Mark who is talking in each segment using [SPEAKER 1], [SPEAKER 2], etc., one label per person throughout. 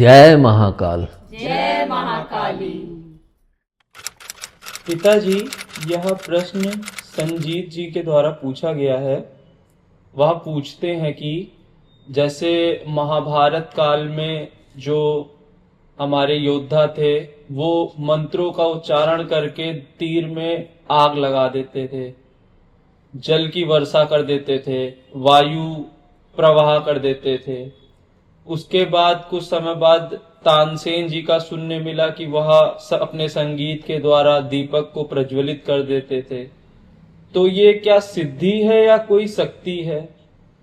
[SPEAKER 1] जय महाकाल।
[SPEAKER 2] जय महाकाली।
[SPEAKER 3] पिताजी, यह प्रश्न संजीत जी के द्वारा पूछा गया है। वह पूछते हैं कि जैसे महाभारत काल में जो हमारे योद्धा थे वो मंत्रों का उच्चारण करके तीर में आग लगा देते थे, जल की वर्षा कर देते थे, वायु प्रवाह कर देते थे। उसके बाद कुछ समय बाद तानसेन जी का सुनने मिला कि वह अपने संगीत के द्वारा दीपक को प्रज्वलित कर देते थे। तो ये क्या सिद्धि है या कोई शक्ति है,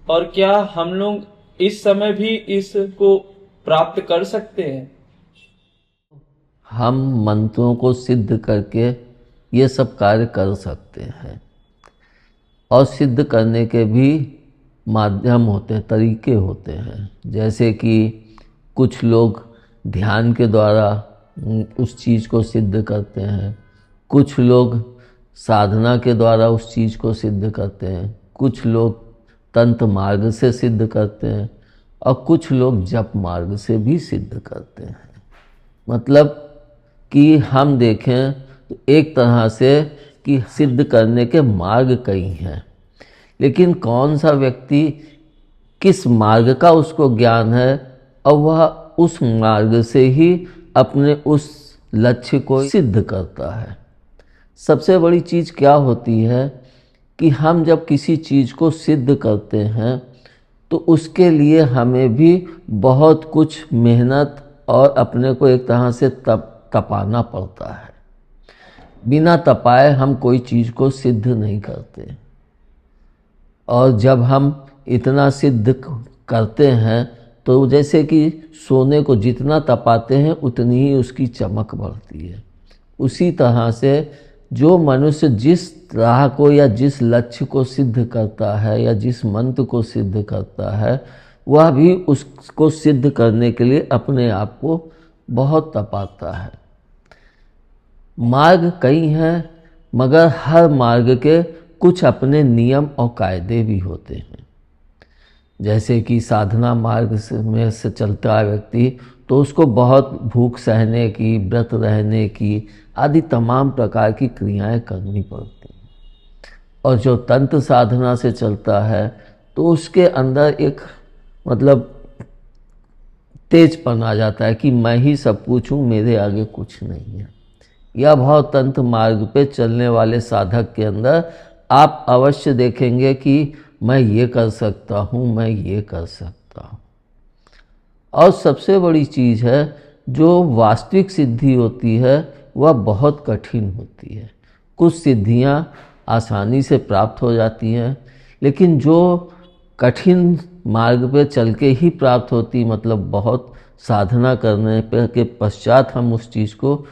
[SPEAKER 3] और क्या हम लोग इस समय भी इसको प्राप्त कर सकते हैं?
[SPEAKER 1] हम मंत्रों को सिद्ध करके ये सब कार्य कर सकते हैं, और सिद्ध करने के भी माध्यम होते हैं, तरीके होते हैं। जैसे कि कुछ लोग ध्यान के द्वारा उस चीज़ को सिद्ध करते हैं, कुछ लोग साधना के द्वारा उस चीज़ को सिद्ध करते हैं, कुछ लोग तंत्र मार्ग से सिद्ध करते हैं, और कुछ लोग जप मार्ग से भी सिद्ध करते हैं। मतलब कि हम देखें तो एक तरह से कि सिद्ध करने के मार्ग कई हैं, लेकिन कौन सा व्यक्ति किस मार्ग का उसको ज्ञान है और वह उस मार्ग से ही अपने उस लक्ष्य को सिद्ध करता है। सबसे बड़ी चीज़ क्या होती है कि हम जब किसी चीज़ को सिद्ध करते हैं तो उसके लिए हमें भी बहुत कुछ मेहनत और अपने को एक तरह से तपाना पड़ता है। बिना तपाए हम कोई चीज़ को सिद्ध नहीं करते, और जब हम इतना सिद्ध करते हैं तो जैसे कि सोने को जितना तपाते हैं उतनी ही उसकी चमक बढ़ती है। उसी तरह से जो मनुष्य जिस राह को या जिस लक्ष्य को सिद्ध करता है या जिस मंत्र को सिद्ध करता है, वह भी उसको सिद्ध करने के लिए अपने आप को बहुत तपाता है। मार्ग कई हैं, मगर हर मार्ग के कुछ अपने नियम और कायदे भी होते हैं। जैसे कि साधना मार्ग में से चलता है व्यक्ति, तो उसको बहुत भूख सहने की, व्रत रहने की आदि तमाम प्रकार की क्रियाएं करनी पड़ती हैं। और जो तंत्र साधना से चलता है तो उसके अंदर एक तेजपन आ जाता है कि मैं ही सब कुछ हूँ, मेरे आगे कुछ नहीं है। यह भाव तंत्र मार्ग पे चलने वाले साधक के अंदर आप अवश्य देखेंगे कि मैं ये कर सकता हूँ, मैं ये कर सकता हूँ। और सबसे बड़ी चीज़ है, जो वास्तविक सिद्धि होती है वह बहुत कठिन होती है। कुछ सिद्धियाँ आसानी से प्राप्त हो जाती हैं, लेकिन जो कठिन मार्ग पे चल के ही प्राप्त होती, मतलब बहुत साधना करने के पश्चात हम उस चीज़ को,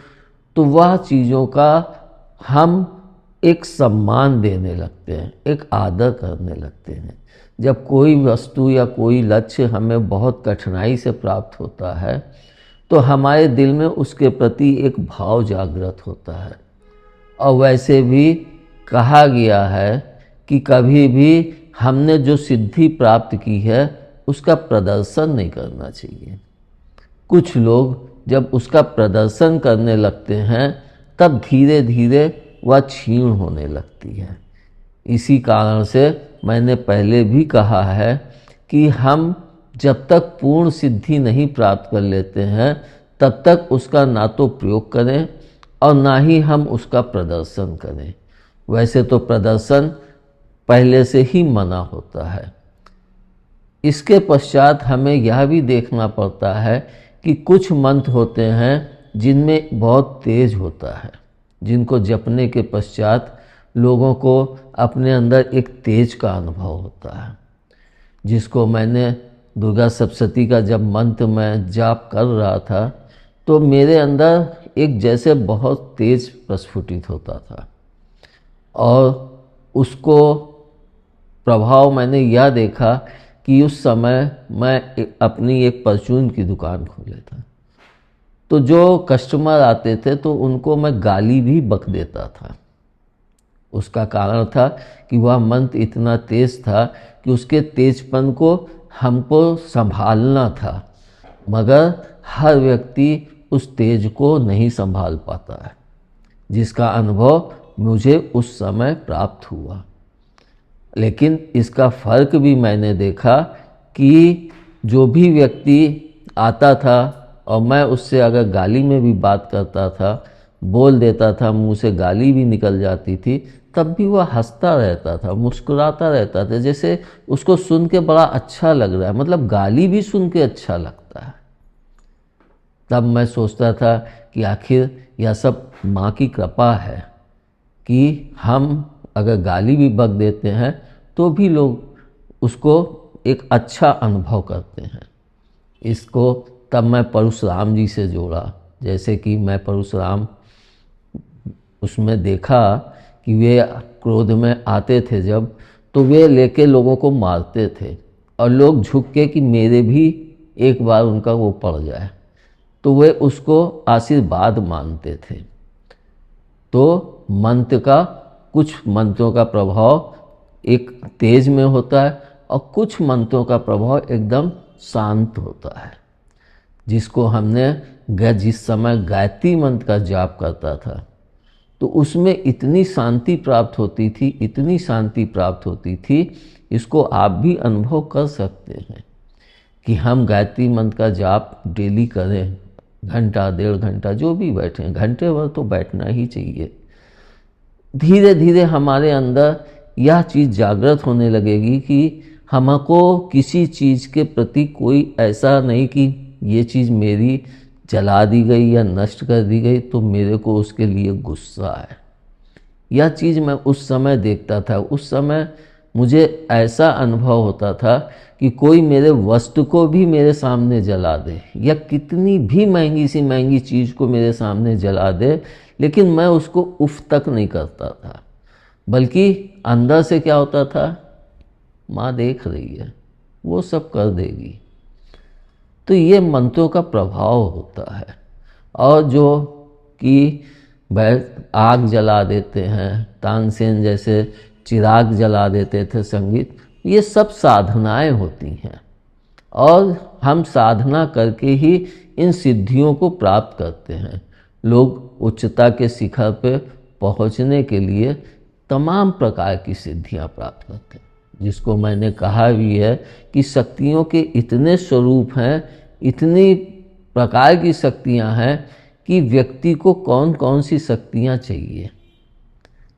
[SPEAKER 1] तो वह चीज़ों का हम एक सम्मान देने लगते हैं, एक आदर करने लगते हैं। जब कोई वस्तु या कोई लक्ष्य हमें बहुत कठिनाई से प्राप्त होता है तो हमारे दिल में उसके प्रति एक भाव जागृत होता है। और वैसे भी कहा गया है कि कभी भी हमने जो सिद्धि प्राप्त की है उसका प्रदर्शन नहीं करना चाहिए। कुछ लोग जब उसका प्रदर्शन करने लगते हैं तब धीरे धीरे वह क्षीण होने लगती है। इसी कारण से मैंने पहले भी कहा है कि हम जब तक पूर्ण सिद्धि नहीं प्राप्त कर लेते हैं तब तक उसका ना तो प्रयोग करें और ना ही हम उसका प्रदर्शन करें। वैसे तो प्रदर्शन पहले से ही मना होता है। इसके पश्चात हमें यह भी देखना पड़ता है कि कुछ मंत्र होते हैं जिनमें बहुत तेज होता है, जिनको जपने के पश्चात लोगों को अपने अंदर एक तेज का अनुभव होता है। जिसको मैंने दुर्गा सप्तशती का जब मंत्र मैं जाप कर रहा था तो मेरे अंदर एक जैसे बहुत तेज प्रस्फुटित होता था, और उसको प्रभाव मैंने यह देखा कि उस समय मैं अपनी एक परचून की दुकान खोले था। तो जो कस्टमर आते थे तो उनको मैं गाली भी बक देता था। उसका कारण था कि वह मंत्र इतना तेज था कि उसके तेजपन को हमको संभालना था। मगर हर व्यक्ति उस तेज को नहीं संभाल पाता है, जिसका अनुभव मुझे उस समय प्राप्त हुआ। लेकिन इसका फर्क भी मैंने देखा कि जो भी व्यक्ति आता था और मैं उससे अगर गाली में भी बात करता था, बोल देता था, मुंह से गाली भी निकल जाती थी, तब भी वह हंसता रहता था, मुस्कुराता रहता था, जैसे उसको सुन के बड़ा अच्छा लग रहा है। मतलब गाली भी सुन के अच्छा लगता है। तब मैं सोचता था कि आखिर यह सब माँ की कृपा है कि हम अगर गाली भी बक देते हैं तो भी लोग उसको एक अच्छा अनुभव करते हैं। इसको तब मैं परशुराम जी से जोड़ा। जैसे कि मैं परशुराम उसमें देखा कि वे क्रोध में आते थे जब, तो वे लेके लोगों को मारते थे और लोग झुक के कि मेरे भी एक बार उनका वो पड़ जाए, तो वे उसको आशीर्वाद मानते थे। तो मंत्र का, कुछ मंत्रों का प्रभाव एक तेज में होता है और कुछ मंत्रों का प्रभाव एकदम शांत होता है। जिसको हमने जिस समय गायत्री मंत्र का जाप करता था तो उसमें इतनी शांति प्राप्त होती थी, इतनी शांति प्राप्त होती थी। इसको आप भी अनुभव कर सकते हैं कि हम गायत्री मंत्र का जाप डेली करें, घंटा 1.5 घंटा जो भी बैठें, घंटे भर तो बैठना ही चाहिए। धीरे धीरे हमारे अंदर यह चीज़ जागृत होने लगेगी कि हमको किसी चीज़ के प्रति कोई ऐसा नहीं कि ये चीज़ मेरी जला दी गई या नष्ट कर दी गई तो मेरे को उसके लिए गुस्सा है। यह चीज़ मैं उस समय देखता था। उस समय मुझे ऐसा अनुभव होता था कि कोई मेरे वस्तु को भी मेरे सामने जला दे या कितनी भी महंगी सी महंगी चीज़ को मेरे सामने जला दे, लेकिन मैं उसको उफ तक नहीं करता था, बल्कि अंदर से क्या होता था, माँ देख रही है, वो सब कर देगी। तो ये मंत्रों का प्रभाव होता है। और जो कि आग जला देते हैं, तानसेन जैसे चिराग जला देते थे, संगीत, ये सब साधनाएं होती हैं और हम साधना करके ही इन सिद्धियों को प्राप्त करते हैं। लोग उच्चता के शिखर पे पहुंचने के लिए तमाम प्रकार की सिद्धियां प्राप्त करते हैं, जिसको मैंने कहा भी है कि शक्तियों के इतने स्वरूप हैं, इतनी प्रकार की शक्तियां हैं कि व्यक्ति को कौन कौन सी शक्तियां चाहिए।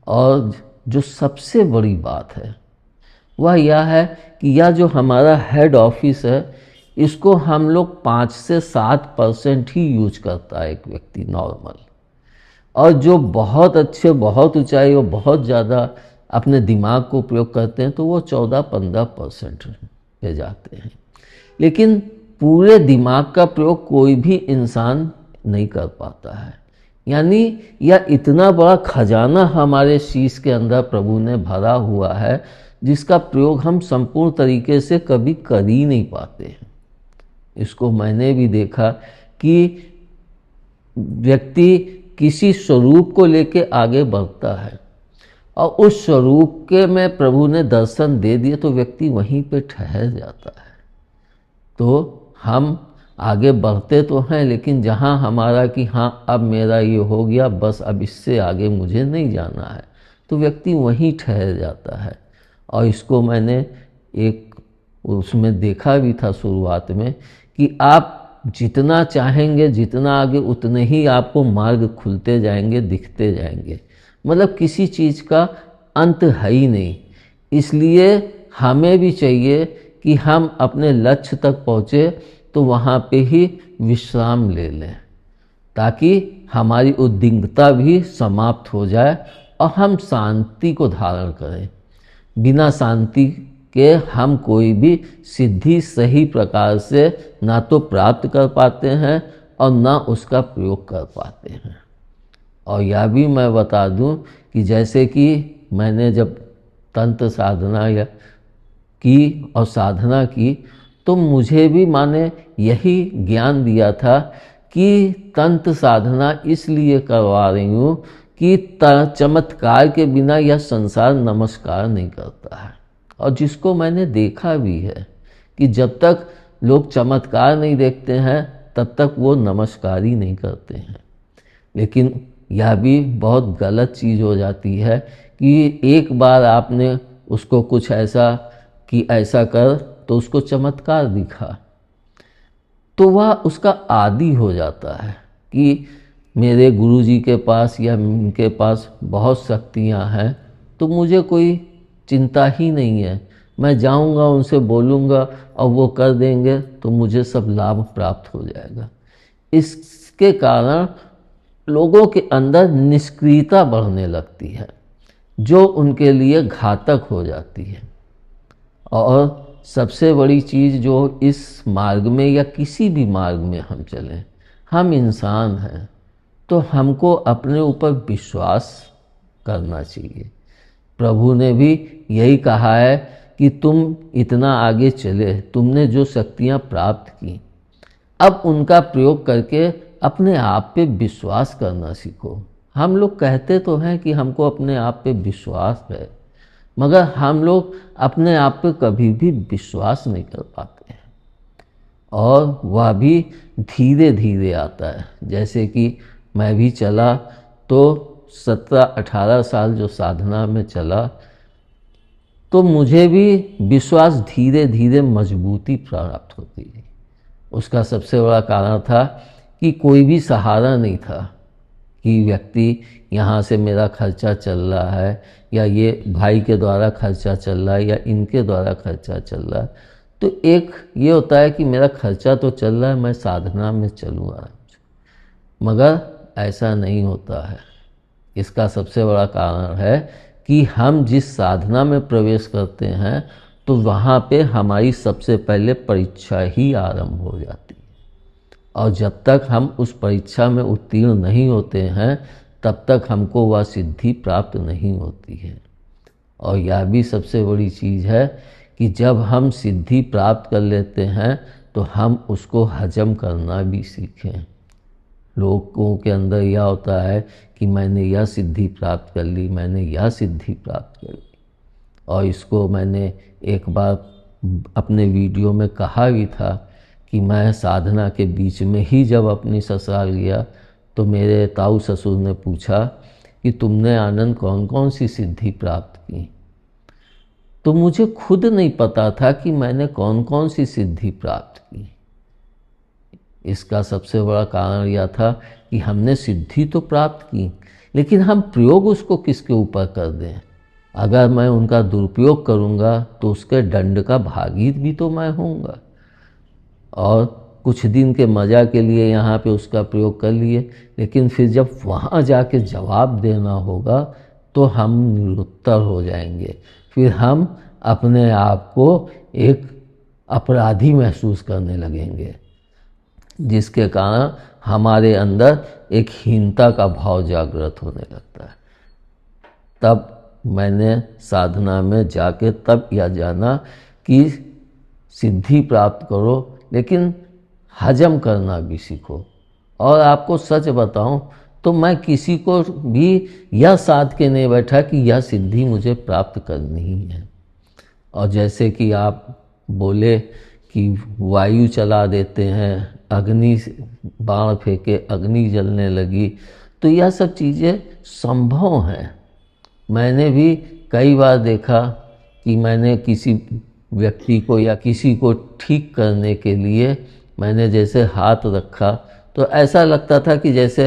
[SPEAKER 1] और जो सबसे बड़ी बात है वह यह है कि यह जो हमारा हेड ऑफिस है, इसको हम लोग 5 से 7% ही यूज करता है एक व्यक्ति नॉर्मल। और जो बहुत अच्छे, बहुत ऊंचाई और बहुत ज़्यादा अपने दिमाग को प्रयोग करते हैं तो वो 14-15% पे जाते हैं। लेकिन पूरे दिमाग का प्रयोग कोई भी इंसान नहीं कर पाता है। यानी यह इतना बड़ा खजाना हमारे शीश के अंदर प्रभु ने भरा हुआ है, जिसका प्रयोग हम संपूर्ण तरीके से कभी कर ही नहीं पाते हैं। इसको मैंने भी देखा कि व्यक्ति किसी स्वरूप को लेके आगे बढ़ता है और उस स्वरूप के में प्रभु ने दर्शन दे दिए तो व्यक्ति वहीं पे ठहर जाता है। तो हम आगे बढ़ते तो हैं, लेकिन जहाँ हमारा कि हाँ अब मेरा ये हो गया, बस अब इससे आगे मुझे नहीं जाना है, तो व्यक्ति वहीं ठहर जाता है। और इसको मैंने एक उसमें देखा भी था शुरुआत में कि आप जितना चाहेंगे, जितना आगे, उतने ही आपको मार्ग खुलते जाएंगे, दिखते जाएंगे। मतलब किसी चीज़ का अंत है ही नहीं। इसलिए हमें भी चाहिए कि हम अपने लक्ष्य तक पहुँचे तो वहाँ पे ही विश्राम ले लें, ताकि हमारी उद्विग्नता भी समाप्त हो जाए और हम शांति को धारण करें। बिना शांति के हम कोई भी सिद्धि सही प्रकार से ना तो प्राप्त कर पाते हैं और ना उसका प्रयोग कर पाते हैं। और यह भी मैं बता दूं कि जैसे कि मैंने जब तंत्र साधना की और साधना की तो मुझे भी माने यही ज्ञान दिया था कि तंत्र साधना इसलिए करवा रही हूँ कि चमत्कार के बिना यह संसार नमस्कार नहीं करता है। और जिसको मैंने देखा भी है कि जब तक लोग चमत्कार नहीं देखते हैं तब तक वो नमस्कार ही नहीं करते हैं। लेकिन यह भी बहुत गलत चीज़ हो जाती है कि एक बार आपने उसको कुछ ऐसा कि ऐसा कर तो उसको चमत्कार दिखा तो वह उसका आदी हो जाता है कि मेरे गुरुजी के पास या उनके पास बहुत शक्तियाँ हैं तो मुझे कोई चिंता ही नहीं है, मैं जाऊंगा उनसे बोलूँगा और वो कर देंगे तो मुझे सब लाभ प्राप्त हो जाएगा। इसके कारण लोगों के अंदर निष्क्रियता बढ़ने लगती है जो उनके लिए घातक हो जाती है। और सबसे बड़ी चीज़ जो इस मार्ग में या किसी भी मार्ग में हम चलें, हम इंसान हैं तो हमको अपने ऊपर विश्वास करना चाहिए। प्रभु ने भी यही कहा है कि तुम इतना आगे चले, तुमने जो शक्तियाँ प्राप्त की, अब उनका प्रयोग करके अपने आप पे विश्वास करना सीखो। हम लोग कहते तो हैं कि हमको अपने आप पे विश्वास है, मगर हम लोग अपने आप पे कभी भी विश्वास नहीं कर पाते हैं और वह भी धीरे धीरे आता है। जैसे कि मैं भी चला तो 17-18 साल जो साधना में चला तो मुझे भी विश्वास धीरे धीरे मजबूती प्राप्त होती है। उसका सबसे बड़ा कारण था कि कोई भी सहारा नहीं था कि व्यक्ति यहाँ से मेरा खर्चा चल रहा है या ये भाई के द्वारा खर्चा चल रहा है या इनके द्वारा खर्चा चल रहा है। तो एक ये होता है कि मेरा खर्चा तो चल रहा है, मैं साधना में चलूँ आराम से, मगर ऐसा नहीं होता है। इसका सबसे बड़ा कारण है कि हम जिस साधना में प्रवेश करते हैं तो वहाँ पे हमारी सबसे पहले परीक्षा ही आरंभ हो जाती है और जब तक हम उस परीक्षा में उत्तीर्ण नहीं होते हैं तब तक हमको वह सिद्धि प्राप्त नहीं होती है। और यह भी सबसे बड़ी चीज़ है कि जब हम सिद्धि प्राप्त कर लेते हैं तो हम उसको हजम करना भी सीखें। लोगों के अंदर यह होता है कि मैंने यह सिद्धि प्राप्त कर ली, मैंने यह सिद्धि प्राप्त कर ली, और इसको मैंने एक बार अपने वीडियो में कहा भी था कि मैं साधना के बीच में ही जब अपनी ससुराल गया तो मेरे ताऊ ससुर ने पूछा कि तुमने आनंद कौन कौन सी सिद्धि प्राप्त की। तो मुझे खुद नहीं पता था कि मैंने कौन कौन सी सिद्धि प्राप्त की। इसका सबसे बड़ा कारण यह था कि हमने सिद्धि तो प्राप्त की लेकिन हम प्रयोग उसको किसके ऊपर कर दें। अगर मैं उनका दुरुपयोग करूंगा तो उसके दंड का भागी भी तो मैं होऊंगा। और कुछ दिन के मज़ा के लिए यहाँ पे उसका प्रयोग कर लिए, लेकिन फिर जब वहाँ जाके जवाब देना होगा तो हम निरुत्तर हो जाएंगे। फिर हम अपने आप को एक अपराधी महसूस करने लगेंगे, जिसके कारण हमारे अंदर एक हीनता का भाव जागृत होने लगता है। तब मैंने साधना में जाके तब यह जाना कि सिद्धि प्राप्त करो लेकिन हजम करना भी सीखो। और आपको सच बताऊं तो मैं किसी को भी यह साध के नहीं बैठा कि यह सिद्धि मुझे प्राप्त करनी ही है। और जैसे कि आप बोले कि वायु चला देते हैं, अग्नि बाण फेंके अग्नि जलने लगी, तो यह सब चीज़ें संभव हैं। मैंने भी कई बार देखा कि मैंने किसी व्यक्ति को या किसी को ठीक करने के लिए मैंने जैसे हाथ रखा तो ऐसा लगता था कि जैसे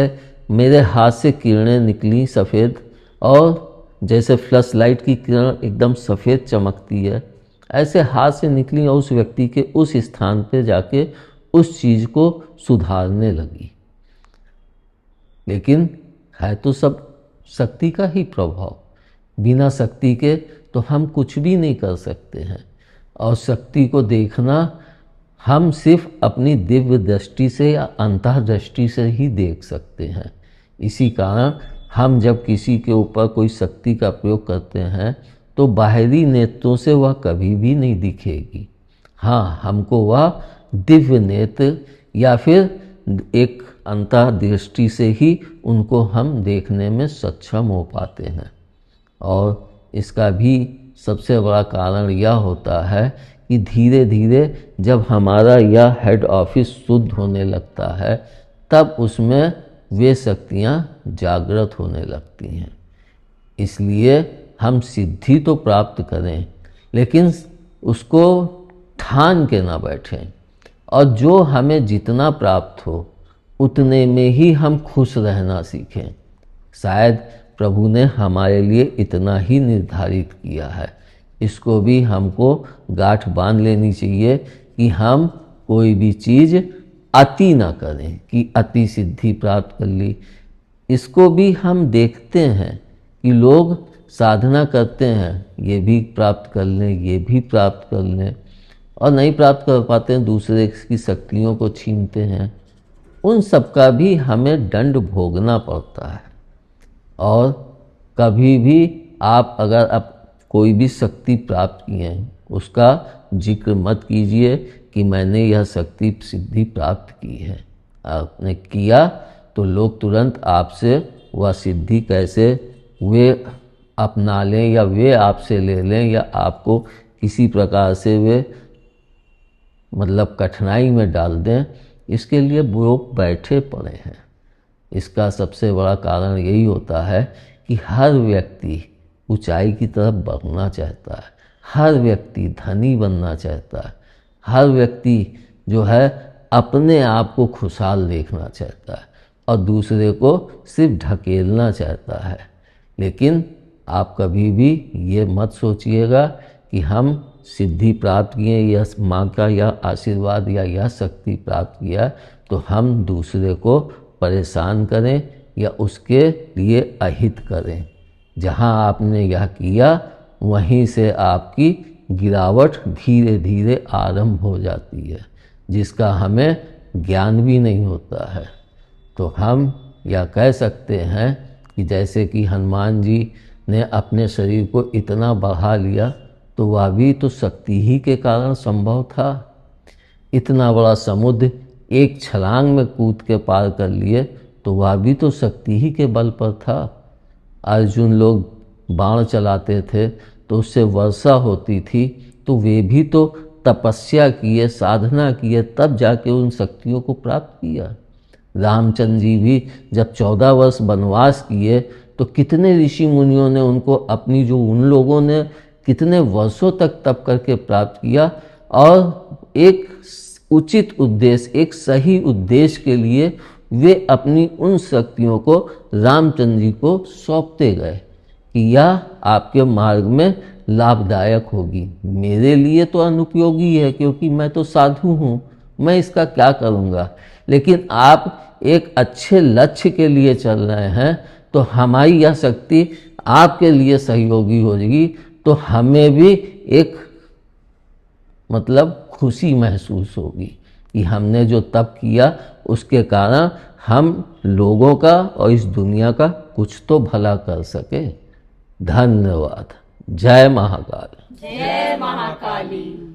[SPEAKER 1] मेरे हाथ से किरणें निकली सफ़ेद, और जैसे फ्लश लाइट की किरण एकदम सफ़ेद चमकती है, ऐसे हाथ से निकली और उस व्यक्ति के उस स्थान पे जाके उस चीज़ को सुधारने लगी। लेकिन है तो सब शक्ति का ही प्रभाव। बिना शक्ति के तो हम कुछ भी नहीं कर सकते हैं। और शक्ति को देखना हम सिर्फ अपनी दिव्य दृष्टि से या अंतर्दृष्टि से ही देख सकते हैं। इसी कारण हम जब किसी के ऊपर कोई शक्ति का प्रयोग करते हैं तो बाहरी नेत्रों से वह कभी भी नहीं दिखेगी। हाँ, हमको वह दिव्य नेत्र या फिर एक अंतर्दृष्टि से ही उनको हम देखने में सक्षम हो पाते हैं। और इसका भी सबसे बड़ा कारण यह होता है कि धीरे धीरे जब हमारा यह हेड ऑफिस शुद्ध होने लगता है तब उसमें वे शक्तियाँ जागृत होने लगती हैं। इसलिए हम सिद्धि तो प्राप्त करें लेकिन उसको ठान के ना बैठें, और जो हमें जितना प्राप्त हो उतने में ही हम खुश रहना सीखें। शायद प्रभु ने हमारे लिए इतना ही निर्धारित किया है। इसको भी हमको गांठ बांध लेनी चाहिए कि हम कोई भी चीज़ अति ना करें कि अति सिद्धि प्राप्त कर ली। इसको भी हम देखते हैं कि लोग साधना करते हैं, ये भी प्राप्त कर लें, ये भी प्राप्त कर लें, और नहीं प्राप्त कर पाते हैं, दूसरे की शक्तियों को छीनते हैं। उन सब का भी हमें दंड भोगना पड़ता है। और कभी भी आप अगर आप कोई भी शक्ति प्राप्त किए हैं उसका जिक्र मत कीजिए कि मैंने यह शक्ति सिद्धि प्राप्त की है। आपने किया तो लोग तुरंत आपसे वह सिद्धि कैसे वे अपना लें या वे आपसे ले लें या आपको किसी प्रकार से वे मतलब कठिनाई में डाल दें, इसके लिए लोग बैठे पड़े हैं। इसका सबसे बड़ा कारण यही होता है कि हर व्यक्ति ऊंचाई की तरफ बढ़ना चाहता है, हर व्यक्ति धनी बनना चाहता है, हर व्यक्ति जो है अपने आप को खुशहाल देखना चाहता है और दूसरे को सिर्फ ढकेलना चाहता है। लेकिन आप कभी भी ये मत सोचिएगा कि हम सिद्धि प्राप्त किए या माँ का यह आशीर्वाद या यह शक्ति प्राप्त किया तो हम दूसरे को परेशान करें या उसके लिए अहित करें। जहाँ आपने यह किया वहीं से आपकी गिरावट धीरे धीरे आरंभ हो जाती है, जिसका हमें ज्ञान भी नहीं होता है। तो हम यह कह सकते हैं कि जैसे कि हनुमान जी ने अपने शरीर को इतना बढ़ा लिया तो वह भी तो शक्ति ही के कारण संभव था। इतना बड़ा समुद्र एक छलांग में कूद के पार कर लिए तो वह भी तो शक्ति ही के बल पर था। अर्जुन लोग बाण चलाते थे तो उससे वर्षा होती थी, तो वे भी तो तपस्या किए, साधना किए, तब जाके उन शक्तियों को प्राप्त किया। रामचंद्र जी भी जब 14 वर्ष वनवास किए तो कितने ऋषि मुनियों ने उनको अपनी जो उन लोगों ने कितने वर्षों तक तप करके प्राप्त किया, और एक उचित उद्देश्य, एक सही उद्देश्य के लिए वे अपनी उन शक्तियों को रामचंद्र जी को सौंपते गए कि यह आपके मार्ग में लाभदायक होगी। मेरे लिए तो अनुपयोगी है क्योंकि मैं तो साधु हूँ, मैं इसका क्या करूँगा। लेकिन आप एक अच्छे लक्ष्य के लिए चल रहे हैं तो हमारी यह शक्ति आपके लिए सहयोगी हो जाएगी, तो हमें भी एक मतलब खुशी महसूस होगी कि हमने जो तप किया उसके कारण हम लोगों का और इस दुनिया का कुछ तो भला कर सके। धन्यवाद। जय महाकाल।
[SPEAKER 2] जय महाकाली।